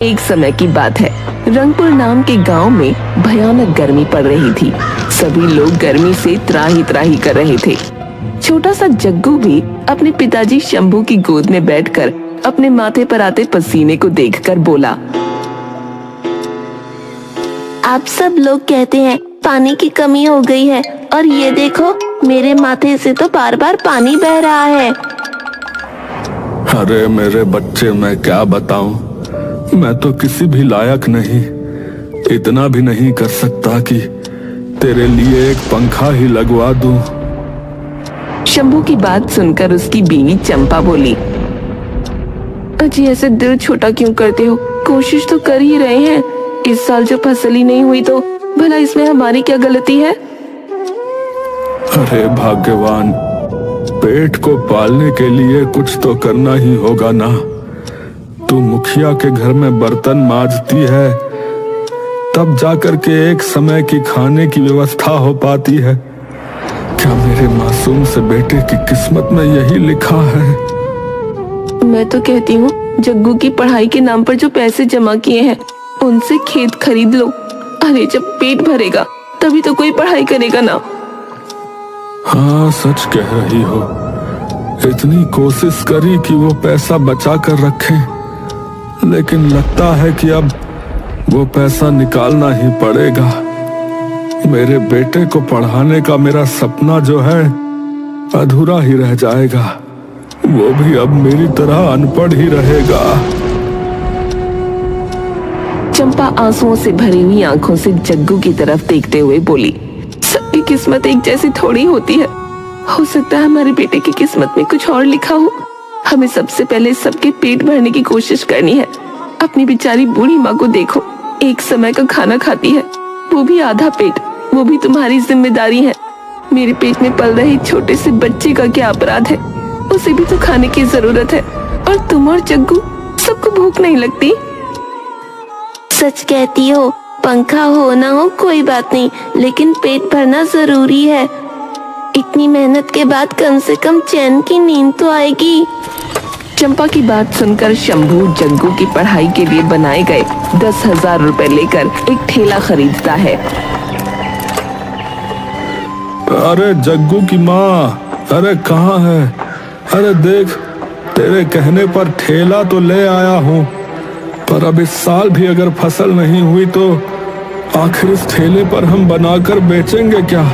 एक समय की बात है, रंगपुर नाम के गांव में भयानक गर्मी पड़ रही थी। सभी लोग गर्मी से त्राही त्राही कर रहे थे। छोटा सा जग्गू भी अपने पिताजी शंभू की गोद में बैठकर अपने माथे पर आते पसीने को देखकर बोला, आप सब लोग कहते हैं पानी की कमी हो गई है और ये देखो मेरे माथे से तो बार बार पानी बह रहा है। अरे मेरे बच्चे, मैं क्या बताऊं, मैं तो किसी भी लायक नहीं, इतना भी नहीं कर सकता कि तेरे लिए एक पंखा ही लगवा दूं। शंभू की बात सुनकर उसकी बीवी चंपा बोली, अजी ऐसे दिल छोटा क्यों करते हो? कोशिश तो कर ही रहे हैं। इस साल जो फसल ही नहीं हुई तो भला इसमें हमारी क्या गलती है? अरे भाग्यवान, पेट को पालने के लिए कुछ तो करना ही होगा ना। तू मुखिया के घर में बर्तन मांजती है, तब जाकर के एक समय की खाने की व्यवस्था हो पाती है। क्या मेरे मासूम से बेटे की किस्मत में यही लिखा है? मैं तो कहती हूँ जग्गू की पढ़ाई के नाम पर जो पैसे जमा किए हैं उनसे खेत खरीद लो। अरे जब पेट भरेगा तभी तो कोई पढ़ाई करेगा ना। हाँ, सच कह रही हो। इतनी कोशिश करी कि वो पैसा बचा कर रखें, लेकिन लगता है कि अब वो पैसा निकालना ही पड़ेगा। मेरे बेटे को पढ़ाने का मेरा सपना जो है अधूरा ही रह जाएगा। वो भी अब मेरी तरह अनपढ़ ही रहेगा। चंपा आंसुओं से भरी हुई आंखों से जग्गू की तरफ देखते हुए बोली, सबकी किस्मत एक जैसी थोड़ी होती है। हो सकता है हमारे बेटे की किस्मत में कुछ और लिखा हो। हमें सबसे पहले सबके पेट भरने की कोशिश करनी है। अपनी बेचारी बूढ़ी माँ को देखो, एक समय का खाना खाती है, वो भी आधा पेट। वो भी तुम्हारी जिम्मेदारी है। मेरे पेट में पल रहे छोटे से बच्चे का क्या अपराध है? उसे भी तो खाने की जरूरत है। और तुम और जग्गू, सबको भूख नहीं लगती? सच कहती हो, पंखा हो ना हो कोई बात नहीं, लेकिन पेट भरना जरूरी है। इतनी मेहनत के बाद कम से कम चैन की नींद तो आएगी। चंपा की बात सुनकर शंभू जग्गू की पढ़ाई के लिए बनाए गए 10,000 रुपए लेकर एक ठेला खरीदता है। अरे जग्गू की माँ, अरे कहाँ है? अरे देख, तेरे कहने पर ठेला तो ले आया हूँ, पर अब इस साल भी अगर फसल नहीं हुई तो आखिर इस ठेले पर हम बनाकर बेचेंगे क्या?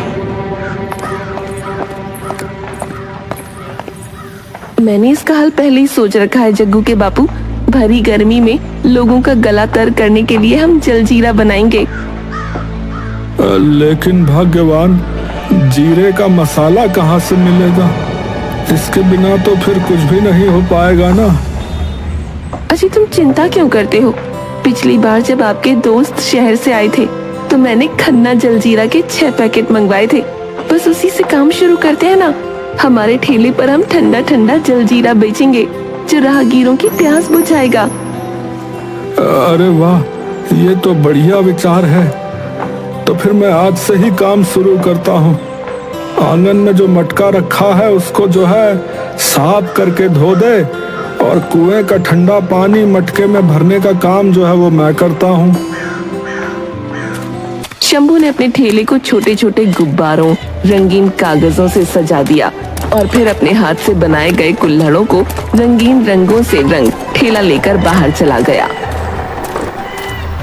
मैंने इसका हल पहले ही सोच रखा है जग्गू के बापू। भरी गर्मी में लोगों का गला तर करने के लिए हम जलजीरा बनाएंगे। लेकिन भाग्यवान, जीरे का मसाला कहाँ से मिलेगा? इसके बिना तो फिर कुछ भी नहीं हो पाएगा ना। अजी तुम चिंता क्यों करते हो? पिछली बार जब आपके दोस्त शहर से आए थे तो मैंने खन्ना जलजीरा के 6 पैकेट मंगवाए थे। बस उसी से काम शुरू करते हैं ना। हमारे ठेले पर हम ठंडा ठंडा जलजीरा बेचेंगे जो राहगीरों की प्यास बुझाएगा। अरे वाह, ये तो बढ़िया विचार है। तो फिर मैं आज से ही काम शुरू करता हूँ। आंगन में जो मटका रखा है उसको जो है साफ करके धो दे, और कुएं का ठंडा पानी मटके में भरने का काम जो है वो मैं करता हूँ। शंभू ने अपने ठेले को छोटे छोटे गुब्बारों, रंगीन कागजों से सजा दिया और फिर अपने हाथ से बनाए गए कुल्हड़ों को रंगीन रंगों से रंग ठेला लेकर बाहर चला गया।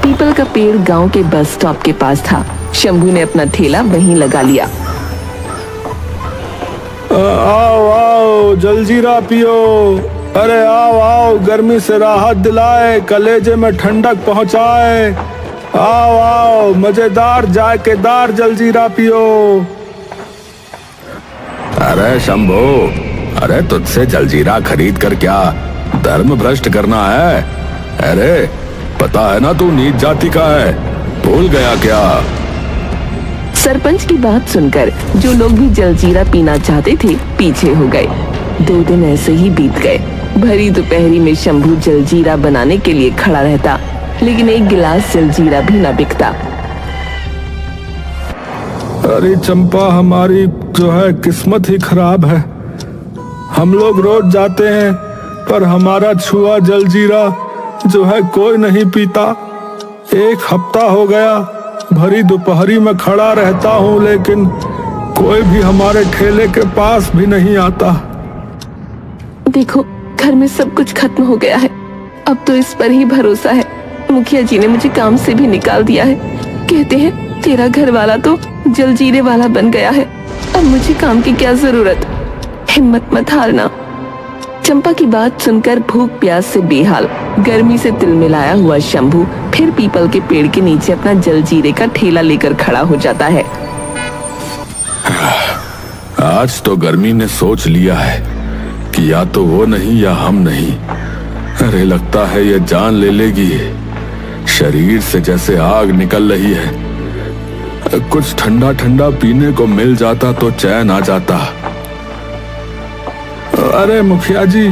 पीपल का पेड़ गांव के बस स्टॉप के पास था। शंभू ने अपना ठेला वहीं लगा लिया। आओ आओ, जलजीरा पियो। अरे आओ आओ, गर्मी से राहत दिलाए, कलेजे में ठंडक पहुंचाए। आओ आओ, मजेदार जायकेदार जलजीरा पियो। अरे शंभू, अरे तुझसे जलजीरा खरीद कर क्या धर्म भ्रष्ट करना है? अरे पता है ना तू नीच जाति का है, भूल गया क्या? सरपंच की बात सुनकर जो लोग भी जलजीरा पीना चाहते थे पीछे हो गए। 2 दिन ऐसे ही बीत गए। भरी दोपहरी में शंभू जलजीरा बनाने के लिए खड़ा रहता, लेकिन एक गिलास जलजीरा भी न बिकता। अरे चंपा, हमारी जो है किस्मत ही खराब है। हम लोग रोज जाते हैं पर हमारा छुआ जलजीरा जो है कोई नहीं पीता। 1 हफ्ता हो गया भरी दोपहरी में खड़ा रहता हूँ, लेकिन कोई भी हमारे ठेले के पास भी नहीं आता। देखो, घर में सब कुछ खत्म हो गया है, अब तो इस पर ही भरोसा है। मुखिया जी ने मुझे काम से भी निकाल दिया है। कहते हैं तेरा घर वाला तो जलजीरे वाला बन गया है, अब मुझे काम की क्या जरूरत। हिम्मत मत हारना। चंपा की बात सुनकर भूख प्यास से बेहाल, गर्मी से तिलमिलाया हुआ शंभू फिर पीपल के पेड़ के नीचे अपना जलजीरे का ठेला लेकर खड़ा हो जाता है। आज तो गर्मी ने सोच लिया है कि या तो वो नहीं या हम नहीं। अरे लगता है ये जान ले लेगी। शरीर से जैसे आग निकल रही है। कुछ ठंडा ठंडा पीने को मिल जाता तो चैन आ जाता। अरे मुखिया जी,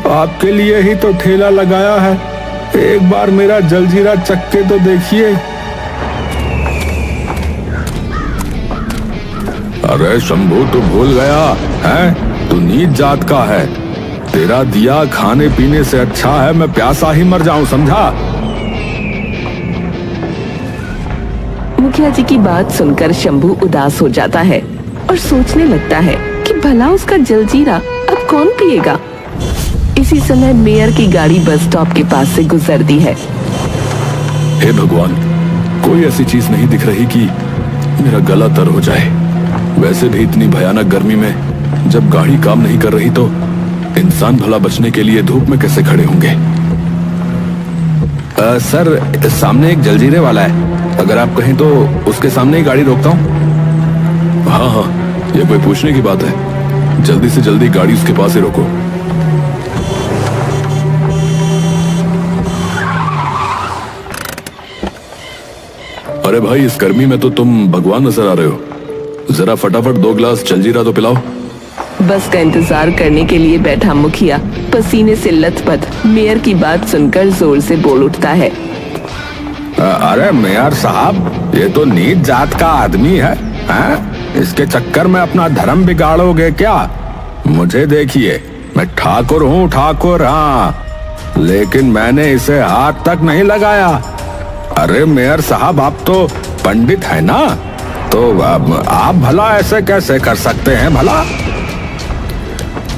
आपके लिए ही तो ठेला लगाया है, एक बार मेरा जलजीरा चक्के तो देखिए। अरे शंभू, तू भूल गया है? तू नीच जात का है। तेरा दिया खाने पीने से अच्छा है मैं प्यासा ही मर जाऊं, समझा? मुखिया जी की बात सुनकर शंभू उदास हो जाता है और सोचने लगता है कि भला उसका जलजीरा अब कौन पिएगा। इसी समय मेयर की गाड़ी बस स्टॉप के पास से गुजरती है। हे भगवान, कोई ऐसी चीज नहीं दिख रही कि मेरा गला तर हो जाए। वैसे भी इतनी भयानक गर्मी में जब गाड़ी काम नहीं कर रही तो इंसान भला बचने के लिए धूप में कैसे खड़े होंगे? सर, सामने एक जलजीरे वाला है, अगर आप कहें तो उसके सामने ही गाड़ी रोकता हूँ। हाँ हाँ, ये कोई पूछने की बात है? जल्दी से जल्दी गाड़ी उसके पास ही रोको। अरे भाई, इस गर्मी में तो तुम भगवान नजर आ रहे हो। जरा फटाफट 2 गिलास जलजीरा तो पिलाओ। बस का इंतजार करने के लिए बैठा मुखिया पसीने से लथपथ मेयर की बात सुनकर जोर से बोल उठता है। अरे मेयर साहब, ये तो नीच जात का आदमी है, हैं? इसके चक्कर में अपना धर्म बिगाड़ोगे क्या? मुझे देखिए, मैं ठाकुर हूँ, ठाकुर। हाँ, लेकिन मैंने इसे हाथ तक नहीं लगाया। अरे मेयर साहब, आप तो पंडित है ना, तो आप भला ऐसे कैसे कर सकते हैं भला?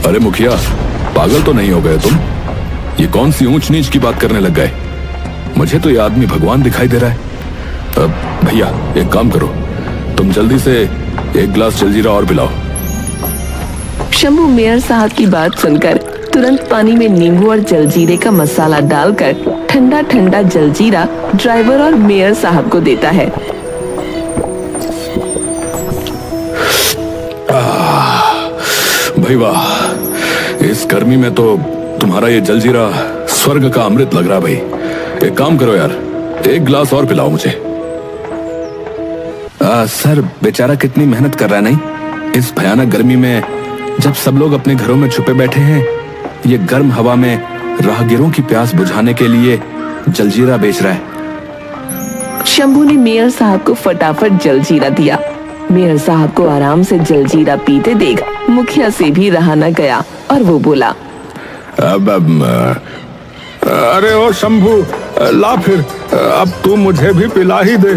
अरे मुखिया, पागल तो नहीं हो गए तुम? ये कौन सी ऊंच नीच की बात करने लग गए? मुझे तो ये आदमी भगवान दिखाई दे रहा है। भैया, एक काम करो, तुम जल्दी से 1 गिलास जलजीरा और पिलाओ। शंभू मेयर साहब की बात सुनकर तुरंत पानी में नींबू और जलजीरे का मसाला डालकर ठंडा ठंडा जलजीरा ड्राइवर और मेयर साहब को देता है। भाई वाह, इस गर्मी में तो तुम्हारा ये जलजीरा स्वर्ग का अमृत लग रहा। भाई एक काम करो यार, 1 गिलास और पिलाओ मुझे। सर, बेचारा कितनी मेहनत कर रहा है, नहीं? इस भयानक गर्मी में जब सब लोग अपने घरों में छुपे बैठे हैं, ये गर्म हवा में राहगीरों की प्यास बुझाने के लिए जलजीरा बेच रहा है। शंभू ने मेयर साहब को फटाफट जलजीरा दिया। मेयर साहब को आराम से जलजीरा पीते देख मुखिया से भी रहा न गया और वो बोला, अरे ओ शंभू, ला फिर, अब तू मुझे भी पिला ही दे।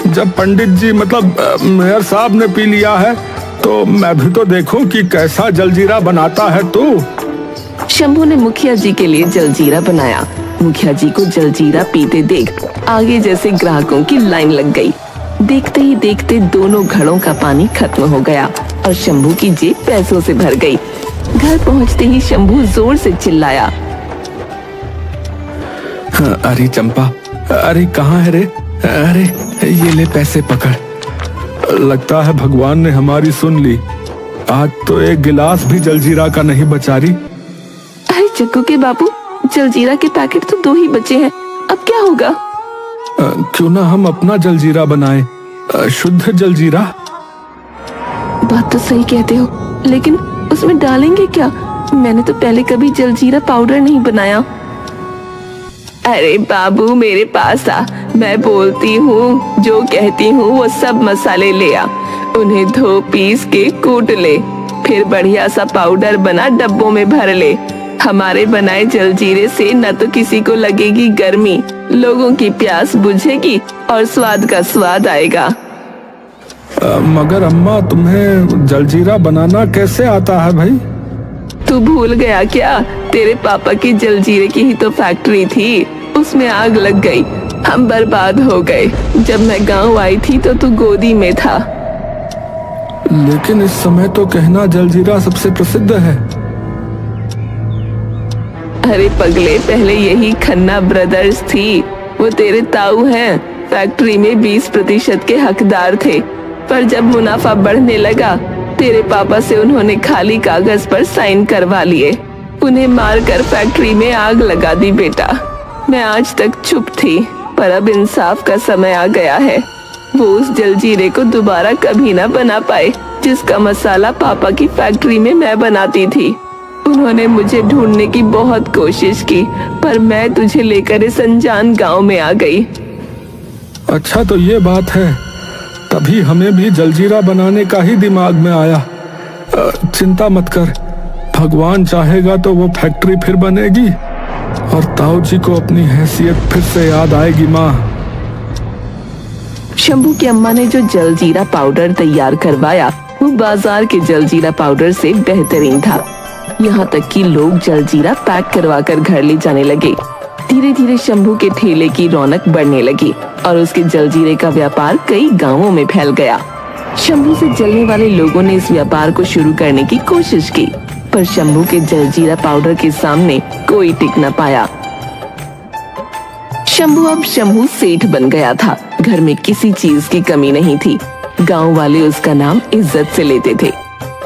जब पंडित जी मतलब मेयर साहब ने पी लिया है तो मैं भी तो देखूं कि कैसा जलजीरा बनाता है तू। शंभू ने मुखिया जी के लिए जलजीरा बनाया। मुखिया जी को जलजीरा पीते देख आगे जैसे ग्राहकों की लाइन लग गई। देखते ही देखते दोनों घड़ों का पानी खत्म हो गया और शंभू की जेब पैसों से भर गई। घर पहुंचते ही शंभू जोर से चिल्लाया, अरे चंपा, अरे कहाँ है रे? अरे ये ले पैसे पकड़। लगता है भगवान ने हमारी सुन ली। आज तो 1 गिलास भी जलजीरा का नहीं बचा रही। अरे जग्गू के बाबू, जलजीरा के पैकेट तो 2 ही बचे हैं, अब क्या होगा? क्यों ना हम अपना जलजीरा बनाएं, शुद्ध जलजीरा। बात तो सही कहते हो, लेकिन उसमें डालेंगे क्या? मैंने तो पहले कभी जलजीरा पाउडर नहीं बनाया। अरे बाबू, मेरे पास आ, मैं बोलती हूँ, जो कहती हूँ वो सब मसाले ले आ, उन्हें धो पीस के कूट ले, फिर बढ़िया सा पाउडर बना डब्बों में भर ले, हमारे बनाए जलजीरे से न तो किसी को लगेगी गर्मी, लोगों की प्यास बुझेगी और स्वाद का स्वाद आएगा। मगर अम्मा, तुम्हें जलजीरा बनाना कैसे आता है भाई? तू भूल गया क्या? तेरे पापा की जलजीरे की ही तो फैक्ट्री थी, उसमें आग लग गई, हम बर्बाद हो गए। जब मैं गांव आई थी तो तू गोदी में था। लेकिन इस समय तो कहना जलजीरा सबसे प्रसिद्ध है। अरे पगले, पहले यही खन्ना ब्रदर्स थी, वो तेरे ताऊ हैं, फैक्ट्री में 20% के हकदार थे। पर जब मुनाफा बढ़ने लगा, तेरे पापा से उन्होंने खाली कागज पर साइन करवा लिए, उन्हें मारकर फैक्ट्री में आग लगा दी। बेटा, मैं आज तक चुप थी, पर अब इंसाफ का समय आ गया है। वो उस जलजीरे को दोबारा कभी ना बना पाए जिसका मसाला पापा की फैक्ट्री में मैं बनाती थी। उन्होंने मुझे ढूंढने की बहुत कोशिश की, पर मैं तुझे लेकर इस अनजान गांव में आ गई। अच्छा, तो ये बात है, तभी हमें भी जलजीरा बनाने का ही दिमाग में आया। चिंता मत कर, भगवान चाहेगा तो वो फैक्ट्री फिर बनेगी और ताऊ जी को अपनी हैसियत फिर से याद आएगी। माँ, शंभू की अम्मा ने जो जलजीरा पाउडर तैयार करवाया वो बाजार के जलजीरा पाउडर से बेहतरीन था। यहाँ तक कि लोग जलजीरा पैक करवा कर घर ले जाने लगे। धीरे धीरे शंभू के ठेले की रौनक बढ़ने लगी और उसके जलजीरे का व्यापार कई गांवों में फैल गया। शंभू से जलने वाले लोगों ने इस व्यापार को शुरू करने की कोशिश की, पर शंभू के जलजीरा पाउडर के सामने कोई टिक न पाया। शंभू अब शंभू सेठ बन गया था, घर में किसी चीज की कमी नहीं थी। गांव वाले उसका नाम इज्जत से लेते थे।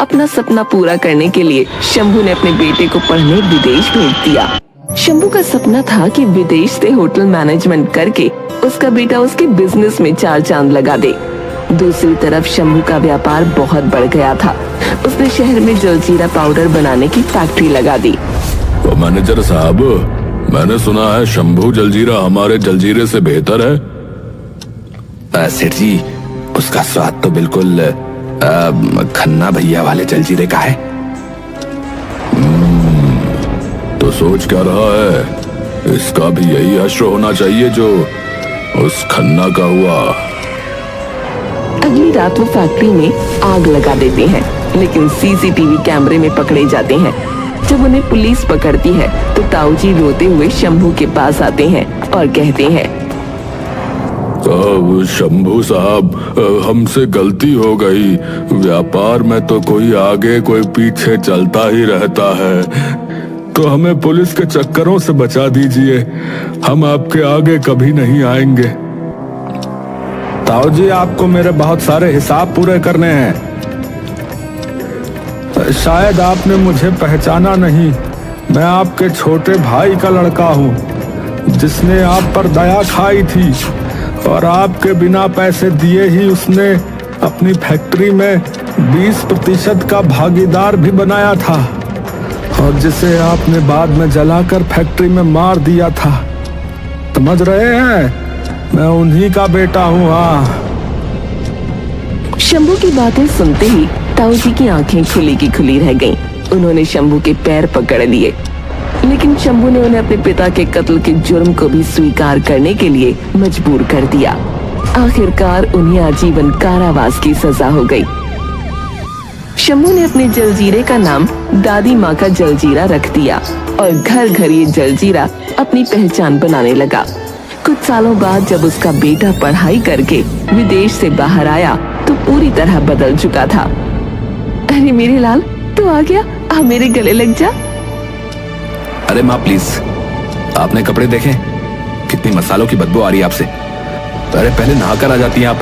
अपना सपना पूरा करने के लिए शंभू ने अपने बेटे को पढ़ने विदेश भेज दिया। शंभू का सपना था कि विदेश से होटल मैनेजमेंट करके उसका बेटा उसके बिजनेस में 4 चांद लगा दे। दूसरी तरफ शंभू का व्यापार बहुत बढ़ गया था। उसने शहर में जलजीरा पाउडर बनाने की फैक्ट्री लगा दी। तो मैनेजर साहब, मैंने सुना है शंभू जलजीरा हमारे जलजीरे से बेहतर है। सेठ जी, उसका स्वाद तो बिल्कुल खन्ना भैया वाले जलजीरे का है। तो सोच क्या रहा है? इसका भी यही अश्र होना चाहिए जो उस खन्ना का हुआ। अगली रात वो फैक्ट्री में आग लगा देते हैं, लेकिन सीसीटीवी कैमरे में पकड़े जाते हैं। जब उन्हें पुलिस पकड़ती है तो ताऊ जी रोते हुए शंभू के पास आते हैं और कहते हैं, शंभू साहब, हमसे गलती हो गई। व्यापार में तो कोई आगे कोई पीछे चलता ही रहता है, तो हमें पुलिस के चक्करों से बचा दीजिए। हम आपके आगे कभी नहीं आएंगे। ताऊ जी, आपको मेरे बहुत सारे हिसाब पूरे करने हैं। शायद आपने मुझे पहचाना नहीं। मैं आपके छोटे भाई का लड़का हूँ, जिसने आप पर दया खाई थी और आपके बिना पैसे दिए ही उसने अपनी फैक्ट्री में 20% का भागीदार भी बनाया था, और जिसे आपने बाद में जलाकर फैक्ट्री में मार दिया था। समझ रहे हैं? मैं उन्हीं का बेटा हूँ। हाँ। शंभू की बातें सुनते ही ताऊ जी की आंखें खुली की खुली रह गईं। उन्होंने शंभू के पैर पकड़ लिए, लेकिन शंभू ने उन्हें अपने पिता के कत्ल के जुर्म को भी स्वीकार करने के लिए मजबूर कर दिया। आखिरकार उन्हें आजीवन कारावास की सजा हो गई। शंभू ने अपने जलजीरे का नाम दादी माँ का जलजीरा रख दिया और घर घर ये जलजीरा अपनी पहचान बनाने लगा। कुछ सालों बाद जब उसका बेटा पढ़ाई करके विदेश से बाहर आया तो पूरी तरह बदल चुका था। अरे मेरे लाल, तू आ गया, आ मेरे गले लग जा। अरे माँ प्लीज, आपने कपड़े देखे? कितनी मसालों की बदबू आ रही है आपसे। अरे पहले नहाकर आ जाती हैं आप।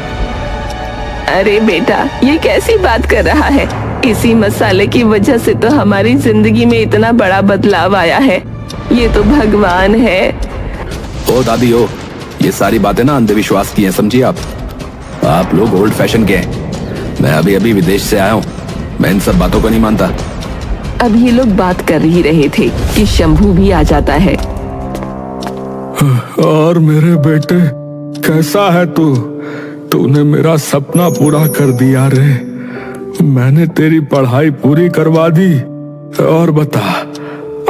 अरे बेटा, ये कैसी बात कर रहा है? इसी मसाले की वजह से तो हमारी जिंदगी में इतना बड़ा बदलाव आया है। ये तो भगवान है। ओ दादी ओ, ये सारी बातें ना अंधविश्वास की हैं, समझिए आप लोग ओल्ड फैशन के हैं। मैं अभी अभी विदेश से आया हूँ, मैं इन सब बातों को नहीं मानता। अब ये लोग बात कर ही रहे थे कि शंभू भी आ जाता है। और मेरे बेटे, कैसा है तू? तूने मेरा सपना पूरा कर दिया रे। मैंने तेरी पढ़ाई पूरी करवा दी। और बता,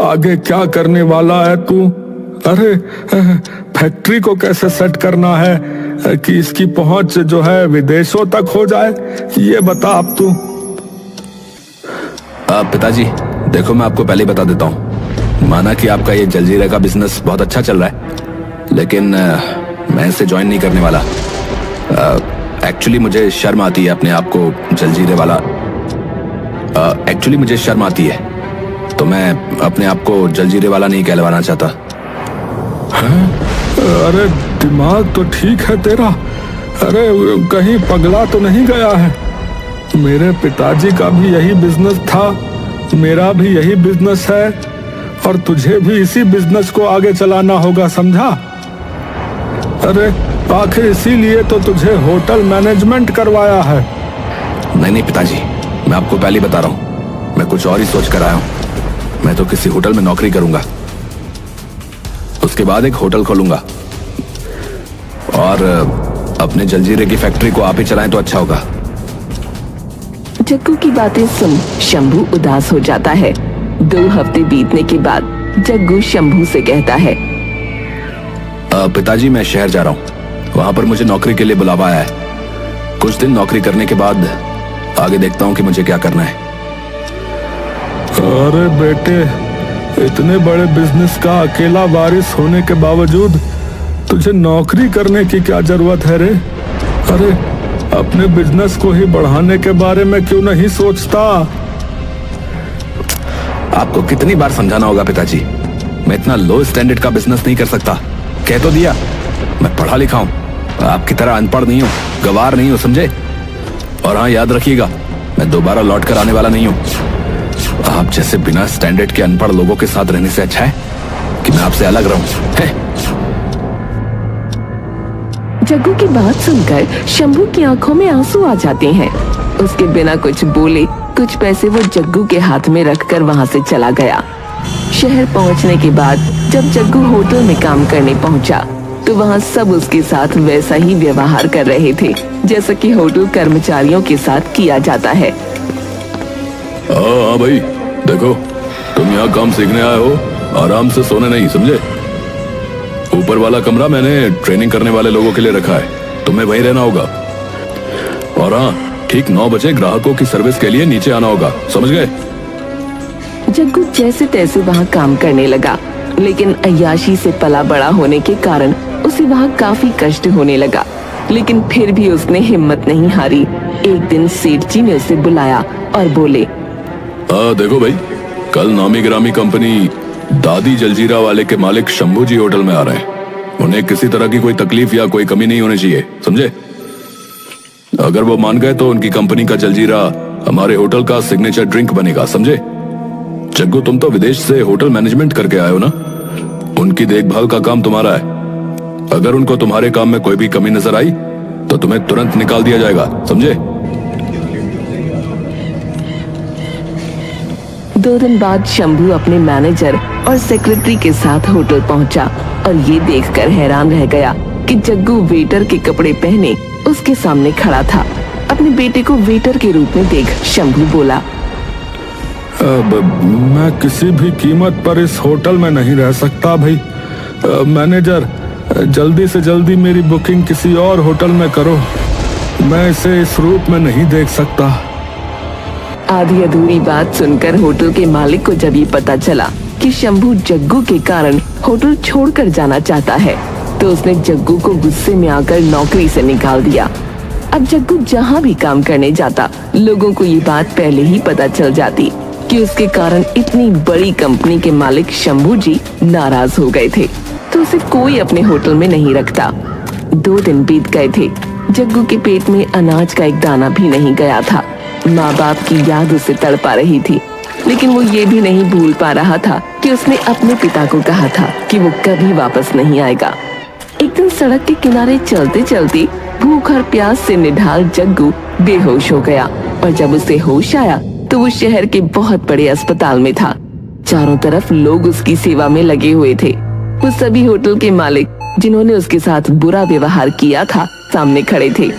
आगे क्या करने वाला है तू? अरे फैक्ट्री को कैसे सेट करना है कि इसकी पहुंच जो है विदेशों तक हो जाए, ये बता अब तू। पिताजी देखो, मैं आपको पहले ही बता देता हूँ, माना कि आपका ये जलजीरे का बिजनेस बहुत अच्छा चल रहा है, लेकिन मैं इसे ज्वाइन नहीं करने वाला। एक्चुअली मुझे शर्म आती है अपने आप को जलजीरे वाला, एक्चुअली मुझे शर्म आती है, तो मैं अपने आप को जलजीरे वाला नहीं कहलवाना चाहता। अरे दिमाग तो ठीक है तेरा, अरे कहीं पगला तो नहीं गया है? मेरे पिताजी का भी यही बिजनेस था, मेरा भी यही बिजनेस है, और तुझे भी इसी बिजनेस को आगे चलाना होगा, समझा? अरे आखिर इसीलिए तो तुझे होटल मैनेजमेंट करवाया है। नहीं पिताजी, मैं आपको पहले ही बता रहा हूँ, मैं कुछ और ही सोच कर आया हूँ। मैं तो किसी होटल में नौकरी करूंगा, उसके बाद एक होटल खोलूंगा, और अपने जलजीरे की फैक्ट्री को आप ही चलाएं तो अच्छा होगा। जग्गू की बातें सुन शंभू उदास हो जाता है। 2 हफ्ते बीतने के बाद जग्गू शंभू से कहता है, पिताजी मैं शहर जा रहा हूँ, वहां पर मुझे नौकरी के लिए बुलावा आया है। कुछ दिन नौकरी करने के बाद आगे देखता हूँ कि मुझे क्या करना है। अरे बेटे, इतने बड़े बिजनेस का अकेला वारिस होने के बावजूद तुझे नौकरी करने की क्या जरूरत है रे? अरे अपने बिजनेस को ही बढ़ाने के बारे में क्यों नहीं सोचता? आपको कितनी बार समझाना होगा पिताजी, मैं इतना लो स्टैंडर्ड का बिजनेस नहीं कर सकता। कह तो दिया, मैं पढ़ा लिखा हूँ, आपकी तरह अनपढ़ नहीं हूँ, गवार नहीं हूँ, समझे? और हाँ याद रखिएगा, मैं दोबारा लौट कर आने वाला नहीं हूँ। आप जैसे बिना स्टैंडर्ड के अनपढ़ लोगों के साथ रहने से अच्छा है कि मैं आपसे अलग रहूं। जग्गू की बात सुनकर शंभू की आंखों में आंसू आ जाते हैं। उसके बिना कुछ बोले कुछ पैसे वो जग्गू के हाथ में रखकर वहां से चला गया। शहर पहुंचने के बाद जब जग्गू होटल में काम करने पहुंचा तो वहां सब उसके साथ वैसा ही व्यवहार कर रहे थे जैसा कि होटल कर्मचारियों के साथ किया जाता है। हाँ भाई, देखो तुम यहाँ काम सीखने आए हो, आराम से सोने नहीं, समझे? ऊपर वाला कमरा मैंने ट्रेनिंग करने वाले लोगों के लिए रखा है, तुम्हें वहीं रहना होगा। और हाँ, ठीक 9 बजे ग्राहकों की सर्विस के लिए नीचे आना होगा, समझ गए? जग्गू जैसे तैसे वहाँ काम करने लगा, लेकिन अय्याशी से पला बड़ा होने के कारण उसे वहाँ काफी कष्ट होने लगा। लेकिन फिर भी उसने हिम्मत नहीं हारी। एक दिन सेठ जी ने उसे बुलाया और बोले, देखो भाई, कल नामी ग्रामी कंपनी दादी जलजीरा वाले के मालिक शंभू जी होटल में आ रहे हैं। उन्हें किसी तरह की कोई तकलीफ या कोई कमी नहीं होनी चाहिए, समझे? अगर वो मान गए तो उनकी कंपनी का जलजीरा हमारे होटल का सिग्नेचर ड्रिंक बनेगा, समझे? जग्गू, तुम तो विदेश से होटल मैनेजमेंट करके आए हो ना, उनकी देखभाल का काम तुम्हारा है। अगर उनको तुम्हारे काम में कोई भी कमी नजर आई तो तुम्हें तुरंत निकाल दिया जाएगा, समझे? 2 दिन बाद शंभू अपने मैनेजर और सेक्रेटरी के साथ होटल पहुंचा और ये देखकर हैरान रह गया कि जग्गू वेटर के कपड़े पहने उसके सामने खड़ा था। अपने बेटे को वेटर के रूप में देख शंभू बोला, मैं किसी भी कीमत पर इस होटल में नहीं रह सकता भाई। मैनेजर, जल्दी से जल्दी मेरी बुकिंग किसी और होटल में करो, मैं इसे इस रूप में नहीं देख सकता। आधी अधूरी बात सुनकर होटल के मालिक को जब ये पता चला कि शंभू जग्गू के कारण होटल छोड़कर जाना चाहता है तो उसने जग्गू को गुस्से में आकर नौकरी से निकाल दिया। अब जग्गू जहाँ भी काम करने जाता लोगों को ये बात पहले ही पता चल जाती कि उसके कारण इतनी बड़ी कंपनी के मालिक शंभू जी नाराज हो गए थे, तो उसे कोई अपने होटल में नहीं रखता। 2 दिन बीत गए थे, जग्गू के पेट में अनाज का एक दाना भी नहीं गया था। माँ बाप की याद उसे तड़पा रही थी, लेकिन वो ये भी नहीं भूल पा रहा था कि उसने अपने पिता को कहा था कि वो कभी वापस नहीं आएगा। एक दिन सड़क के किनारे चलते चलते भूख और प्यास से निढाल जग्गू बेहोश हो गया और जब उसे होश आया तो वो शहर के बहुत बड़े अस्पताल में था। चारों तरफ लोग उसकी सेवा में लगे हुए थे। वो सभी होटल के मालिक जिन्होंने उसके साथ बुरा व्यवहार किया था सामने खड़े थे।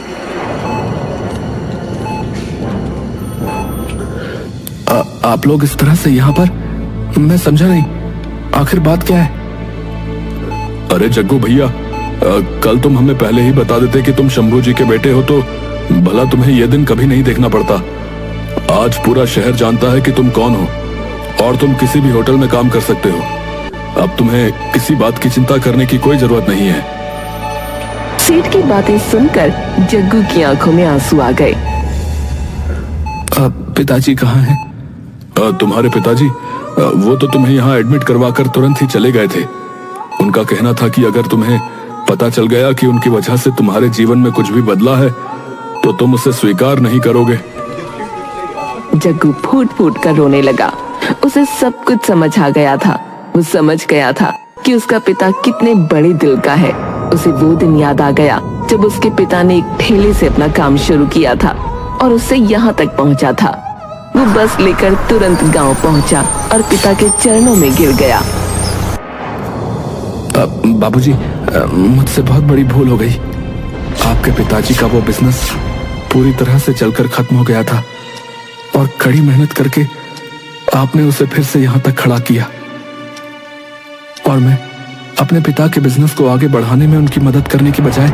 आप लोग इस तरह से यहाँ पर, मैं समझा नहीं। आखिर बात क्या है? अरे जग्गू भैया, कल तुम हमें पहले ही बता देते कि तुम शंभू जी के बेटे हो तो भला तुम्हें यह दिन कभी नहीं देखना पड़ता। आज पूरा शहर जानता है कि तुम कौन हो और तुम किसी भी होटल में काम कर सकते हो। अब तुम्हें किसी बात की चिंता करने की कोई जरूरत नहीं है। सेठ की बातें सुनकर जग्गू की आंखों में आंसू आ गए। पिताजी कहाँ हैं? तुम्हारे पिताजी वो तो तुम्हें यहाँ एडमिट करवाकर तुरंत ही चले गए थे। उनका कहना था कि अगर तुम्हें पता चल गया कि उनकी वजह से तुम्हारे जीवन में कुछ भी बदला है तो तुम उसे स्वीकार नहीं करोगे। जग्गू फूट फूट कर रोने लगा। उसे सब कुछ समझ आ गया था। वो समझ गया था कि उसका पिता कितने बड़े दिल का है। उसे वो दिन याद आ गया जब उसके पिता ने एक ठेले से अपना काम शुरू किया था और उससे यहाँ तक पहुँचा था। वो बस लेकर तुरंत गांव पहुँचा और पिता के चरणों में गिर गया। बाबूजी, मुझसे बहुत बड़ी भूल हो गई। आपके पिताजी का वो बिजनेस पूरी तरह से चलकर खत्म हो गया था और कड़ी मेहनत करके आपने उसे फिर से यहाँ तक खड़ा किया और मैं अपने पिता के बिजनेस को आगे बढ़ाने में उनकी मदद करने की बजाय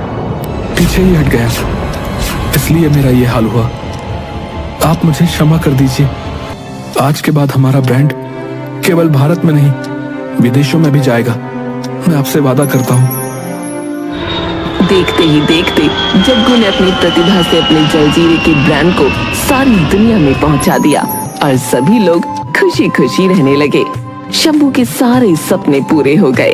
पीछे ही हट गया। इसलिए मेरा ये हाल हुआ। आप मुझे क्षमा कर दीजिए। आज के बाद हमारा ब्रांड केवल भारत में नहीं विदेशों में भी जाएगा। मैं आपसे वादा करता हूँ। देखते ही देखते जग्गू ने अपनी प्रतिभा से अपने जलजीरे के ब्रांड को सारी दुनिया में पहुंचा दिया और सभी लोग खुशी खुशी रहने लगे। शंभू के सारे सपने पूरे हो गए।